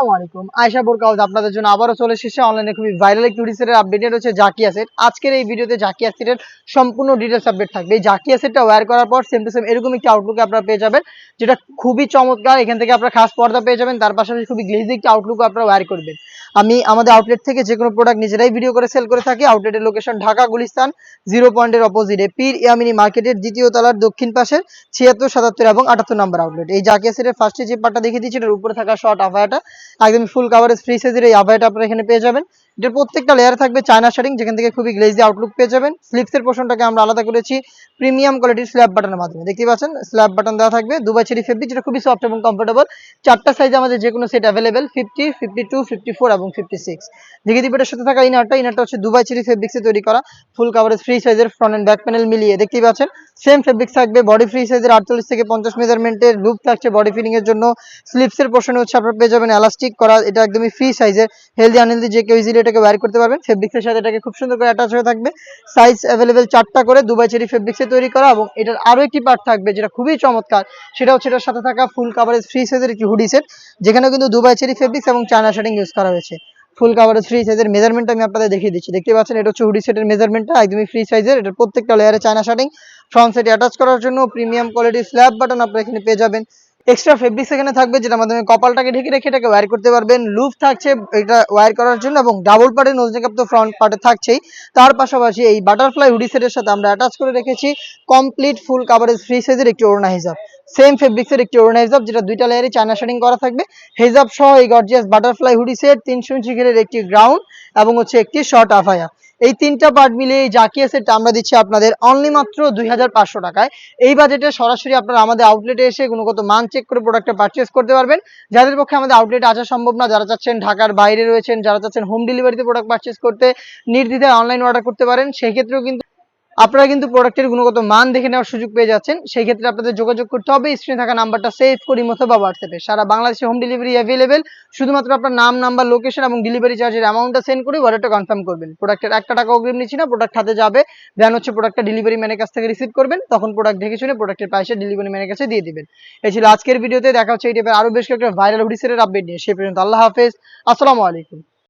আসসালামু আলাইকুম। আয়েশা বোরকা হাউস আপনাদের জন্য আবারও চলে এসেছে অনলাইনে খুবই ভাইরাল একটি হুডি সেটের আপডেট রয়েছে জাকিয়া সেট। আজকের এই ভিডিওতে জাকিয়া সেটের সম্পূর্ণ ডিটেইলস আপডেট থাকবে। এই জাকিয়া সেটটা ওয়্যার করার পর সেম টু সেম এরকম একটি আউটলুক আপনারা পেয়ে যাবেন, যেটা খুবই চমৎকার। এখান থেকে আপনারা খাস পর্দা পেয়ে যাবেন, তার পাশাপাশি খুবই গ্লেজি একটি আউটলুক আপনারা ওয়্যার করবেন। আমি আমাদের আউটলেট থেকে যে কোনো প্রোডাক্ট নিজেরাই ভিডিও করে সেল করে থাকি। আউটলেটের লোকেশন ঢাকা গুলিস্তান 0 পয়েন্টের অপোজিটে পীর ইয়ামিনী মার্কেটের দ্বিতীয় তলার দক্ষিণ পাশে 76, 77 এবং 78 নম্বর আউটলেট। এই জাকিয়া সেটের ফার্স্টে যে পার্টটা দেখিয়ে দিচ্ছি এটার উপরে থাকা শর্ট আভায়াটা একদম ফুল কাভারেজ ফ্রি সাইজের এই আভায়াটা আপনারা এখানে পেয়ে যাবেন। এটার প্রত্যেকটা লেয়ার থাকবে চায়না শাড়িং, যেখান থেকে খুবই গ্লেজি আউটলুক পেয়ে যাবেন। স্লিপসের পোর্শনটাকে আমরা আলাদা করেছি প্রিমিয়াম কোয়ালিটির স্ল্যাব বাটনের মাধ্যমে। দেখতে পাচ্ছেন স্ল্যাব বাটন দেওয়া থাকবে, দুবাই চেরি ফেব্রিক, যেটা খুবই সফট এবং কমফোর্টেবল। চারটা সাইজে আমাদের যে কোনো সেট অ্যাভেলেবেল, 50, 52, 54 এবং 56। দেখে দিবেটার সাথে থাকা ইনারটা হচ্ছে দুবাই চেরি ফেব্রিক্সে তৈরি করা ফুল কাভারেজ ফ্রি সাইজের ফ্রন্ট এন্ড ব্যাক প্যানেল মিলিয়ে দেখতেই পাচ্ছেন। সেম ফেব্রিক্স থাকবে, বডি ফ্রি সাইজের 48 থেকে 50 মেজারমেন্টের লুপ থাকছে বডি ফিটিং এর জন্য। স্লিপসের পোর্শনে হচ্ছে আপনারা পেয়ে যাবেন এলাস্টিক করা, এটা একদমই ফ্রি সাইজের, হেলদি আনহেলদি যে কেউ ইজিলি এটাকে ওয়্যার করতে পারবেন। ফেব্রিক্সের সাথে এটাকে খুব সুন্দর করে অ্যাটাচ হয়ে থাকবে। সাইজ অ্যাভেলেবেল 4টা করে দুবাই চেরি ফেব্রিক্সে তৈরি করা, এবং এটার আরো একটি পার্ট থাকবে যেটা খুবই চমৎকার, সেটা হচ্ছে এটার সাথে থাকা ফুল কাভারেজ ফ্রি সাইজের একটি হুডি সেট, যেখানে কিন্তু দুবাই চেরি ফেব্রিক্স এবং চায়না শাড়িং ইউজ করা হয়েছে। ফুল কাভারেজ ফ্রি সাইজের মেজারমেন্ট আমি আপনাদের দেখিয়ে দিচ্ছি। দেখতে পাচ্ছেন এটা হচ্ছে হুডি সেটের মেজারমেন্টটা, একদমই ফ্রি সাইজের। এটার প্রত্যেকটা লেয়ারে চায়না শাড়িং, ফ্রন্ট সাইডে অ্যাটাচ করার জন্য প্রিমিয়াম কোয়ালিটির স্ল্যাব বাটন আপনারা এখানে পেয়ে যাবেন। এক্সট্রা ফেব্রিক্স এখানে থাকবে, যেটা মাধ্যমে কপালটাকে ঢেকে রেখে এটাকে ওয়্যার করতে পারবেন। লুপ থাকছে এটা ওয়্যার করার জন্য, এবং ডাবল পার্টের নোজ ক্যাপ তো ফ্রন্ট পার্টে থাকছেই। তার পাশাপাশি এই বাটারফ্লাই হুডি সেটের সাথে আমরা অ্যাটাচ করে রেখেছি কমপ্লিট ফুল কাভারেজ ফ্রি সাইজের একটি ওড়না হিজাব। সেম ফেব্রিক্সের একটি ওড়না হিজাব, যেটা দুইটা লেয়ারে চায়না শেডিং করা থাকবে। হিজাব সহ এই গর্জিয়াস বাটারফ্লাই হুডি সেট 300 ইঞ্চি ঘেরের একটি গ্রাউন্ড এবং হচ্ছে একটি শর্ট আফায়া। এই তিনটা পার্ট মিলিয়ে এই জাকিয়া সেটটা আমরা দিচ্ছি আপনাদের অনলি মাত্র 2500 টাকায়। এই বাজেটে সরাসরি আপনারা আমাদের আউটলেটে এসে গুণগত মান চেক করে প্রোডাক্টটা পারচেজ করতে পারবেন। যাদের পক্ষে আমাদের আউটলেটে আসা সম্ভব না, যারা চাচ্ছেন ঢাকার বাইরে রয়েছেন, যারা চাচ্ছেন হোম ডেলিভারিতে প্রোডাক্ট পারচেজ করতে, নির্দ্বিধায় অনলাইন অর্ডার করতে পারেন। সেই ক্ষেত্রেও কিন্তু আপনারা কিন্তু প্রোডাক্টের গুণগত মান দেখে নেওয়ার সুযোগ পেয়ে যাচ্ছেন। সেই ক্ষেত্রে আপনাদের যোগাযোগ করতে হবে স্ক্রিনে থাকা নাম্বারটা সেভ করে অথবা হোয়াটসঅ্যাপে। সারা বাংলাদেশে হোম ডেলিভারি অ্যাভেলেবেল। শুধুমাত্র আপনার নাম, নাম্বার, লোকেশন এবং ডেলিভারি চার্জের অ্যামাউন্টটা সেন্ড করে অর্ডারটা কনফার্ম করবেন। প্রোডাক্টের 1 টাকা অগ্রিম নিচ্ছি না, প্রোডাক্ট হাতে যাবে, দেন হচ্ছে প্রোডাক্টটা ডেলিভারি ম্যানের কাছ থেকে রিসিভ করবেন। তখন প্রোডাক্ট দেখে শুনে প্রোডাক্টের পয়সা ডেলিভারি ম্যানের কাছে দিয়ে দিবেন। এই ছিল আজকের ভিডিওতে। দেখা হচ্ছে এই টাইপের আরো বেশ কয়েকটা ভাইরাল হুডি সেটের আপডেট নিয়ে। সেই পর্যন্ত আল্লাহ হাফেজ, আসসালামু আলাইকুম।